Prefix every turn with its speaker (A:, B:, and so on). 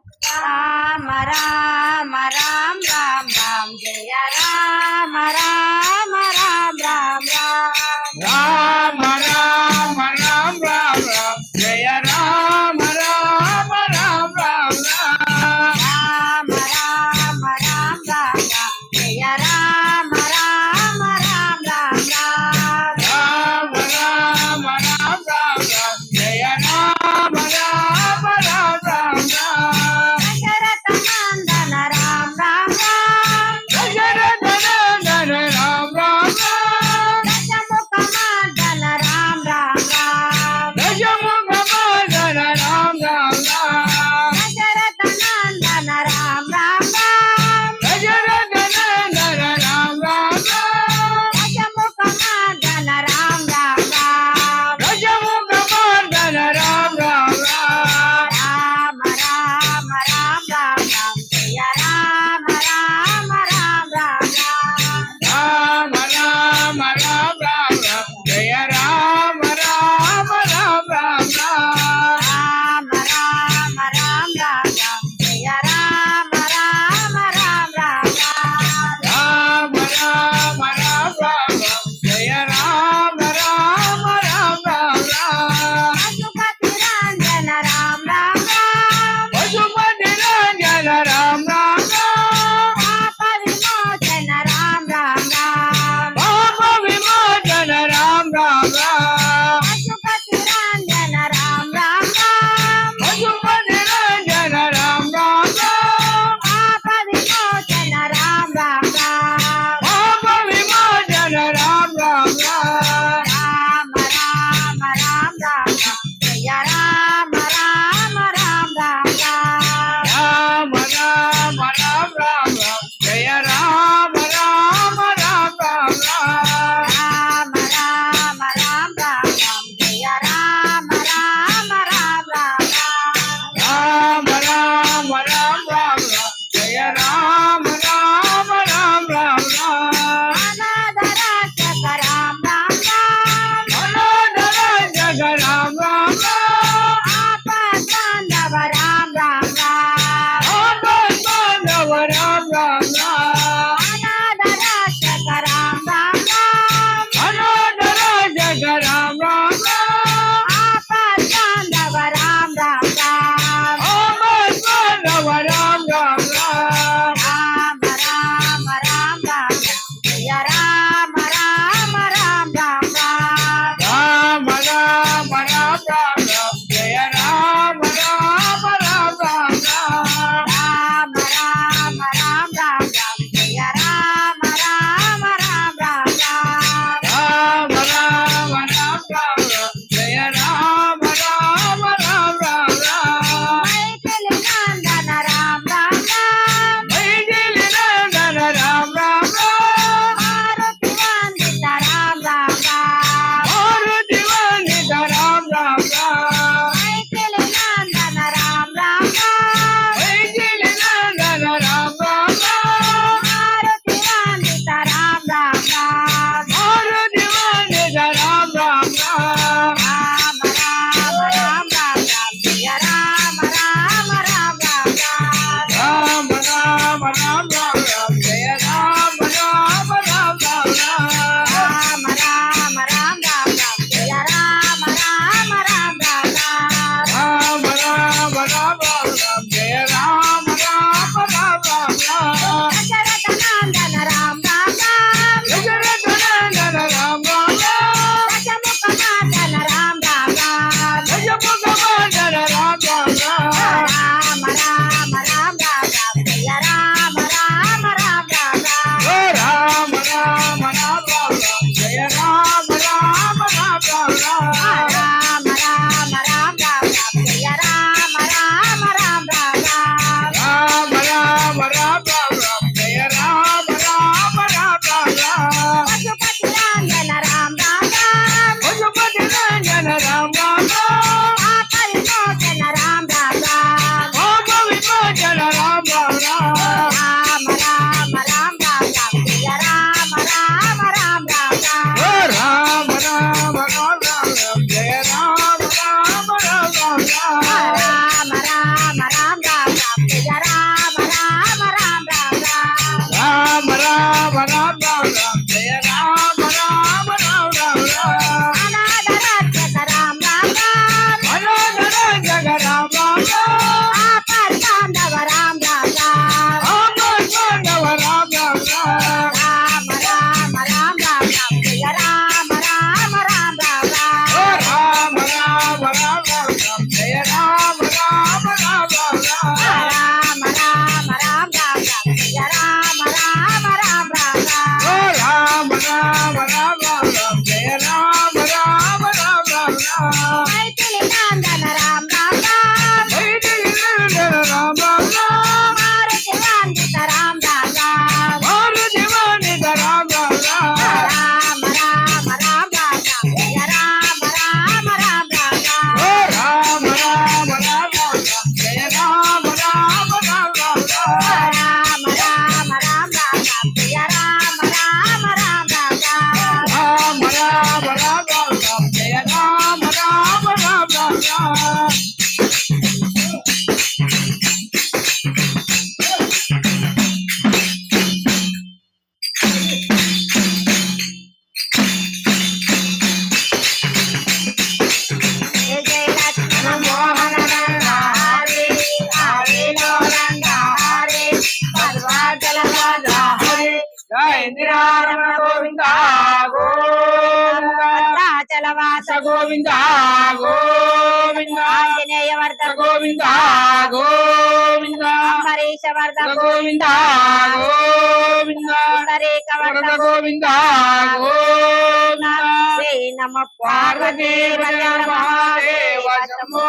A: రామ రామ రామ రామ రామ జయ రామ రామ రామ రామ రామ
B: రామ రామ రామ రామ జయ రామ రామ రామ రామ
A: రామ రామ రామ రామ జయ రామ రామ రామ రామ
B: రామ రామ రామ రామ జయ రామ రామ రామ రామ
A: దశరథ నందన రామ రామ
B: దశరథ నందన రామ రామ
A: దశముఖ మండన రామ రామ
B: దశముఖ మండన రామ రామ
A: దశరథ నందన రామ రామ
B: దశరథ నందన రామ రామ
A: దశముఖ మండన రామ రామ
B: దశముఖ మండన రామ రామ
A: రామ రామ రామ రామ జయ రామ రామ రామ రామ
B: రామ రామ రామ రామ జయ రామ రామ రామ రామ
A: రామ రామ రామ రామ జయ రామ రామ రామ రామ
B: రామ రామ రామ రామ జయ రామ రామ రామ రామ
A: పశుపతి రంజన రామ రామ
B: పశుపతి రంజన రామ రామ
A: పాప విమోచన రామ రామ
B: పాప విమోచన రామ రామ
A: పశుపతి రంజన రామ రామ
B: పశుపతి రంజన రామ రామ
A: పాప విమోచన రామ రామ
B: పాప విమోచన రామ రామ
A: రామ రామ రామ రామ జయ రామ రామ రామ రామ
B: రామ రామ రామ రామ జయ రామ రామ రామ రామ
A: రామ రామ రామ రామ జయ రామ రామ రామ రామ
B: రామ రామ రామ రామ జయ రామ రామ రామ రామ
A: అనాథ రాక్షస రామ రామ
B: అనాథర జగ రామ రామ
A: ఆపద్బాంధవ రామ రామ
B: ఆపద్బాంధవ రామ రామ
A: అనాథ రాక్షస రామ రామ
B: అనాథర జగ రామ రామ
A: ఆపద్బాంధవ రామ రామ
B: ఆపద్బాంధవ రామ రామ
A: రామ రామ రామ రామ జయ రామ రామ రామ రామ
B: రామ రామ రామ రామ జయ రామ రామ రామ రామ
A: రామ రామ రామ రామ జయ రామ రామ రామ రామ
B: రామ రామ రామ రామ జయ రామ రామ రామ రామ
A: మైథిలి నందన రామ రామ
B: మైథిలి నందన రామ రామ
A: మారుతి వందిత రామ రామ
B: మారుతి వందిత రామ రామ
A: మైథిలి నందన రామ రామ
B: మైథిలి నందన రామ రామ
A: మారుతి వందిత రామ రామ
B: మారుతి వందిత రామ రామ
A: రామ రామ రామ రామ జయ రామ రామ రామ రామ
B: రామ రామ రామ రామ జయ రామ రామ రామ రామ
A: రామ రామ రామ రామ జయ రామ రామ రామ రామ
B: రామ రామ రామ రామ జయ రామ రామ రామ రామ
A: దశరథ నందన రామ రామ
B: దశరథ నందన రామ రామ
A: దశముఖ మండన రామ రామ
B: దశముఖ మండన రామ రామ
A: రామ రామ రామ రామ జయ రామ రామ రామ రామ
B: ఓ రామ రామ రామ రామ జయ రామ రామ రామ రామ
A: రామ రామ రామ రామ జయ రామ రామ రామ రామ
B: రామ రామ రామ రామ జయ రామ రామ రామ రామ
A: పశుపతి రంజన రామ రామ
B: పశుపతి రంజన రామ రామ
A: పాప విమోచన రామ రామ
B: పాప విమోచన రామ రామ
A: రామ రామ రామ రామ జయ రామ రామ రామ రామ
B: ఓ రామ రామ రామ రామ జయ రామ రామ రామ రామ
A: రామ రామ రామ రామ
B: जग राम राम राम
A: आपद बांधव राम राम राम
B: आपद बांधव राम राम राम
A: राम राम राम राम राम जय राम राम राम राम राम
B: राम राम राम राम राम जय राम राम राम राम राम
A: राम राम राम राम राम जय राम राम राम राम राम
B: राम राम राम राम राम जय राम राम राम राम राम
A: मैथिली नंदन राम राम राम
B: राम राम राम
A: मारुति वंदित राम राम राम
B: मारुति वंदित राम राम राम
A: राम राम राम राम राम जय राम राम राम राम राम
B: राम राम राम राम राम जय राम राम राम राम राम
A: राम राम राम राम राम जय राम राम राम राम राम
B: राम राम राम राम राम जय राम राम राम राम राम
A: जय जय लक्ष्मण मोहन रंगा हरे हरे लो रंगा हरे सर्वजल राजा हरे
B: जय इंदिरारमण गोविंद गोविंद
A: चलवास
B: गोविंद गोविंद
A: आंजनेय वर्धन
B: गोविंद गोविंद
A: अंबरीश वर्धन
B: गोविंद गोविंद
A: सरेक वर्धन
B: गोविंद गोविंद
A: श्री नम
B: पार्वती
A: पार्वती
B: महादेव शंभो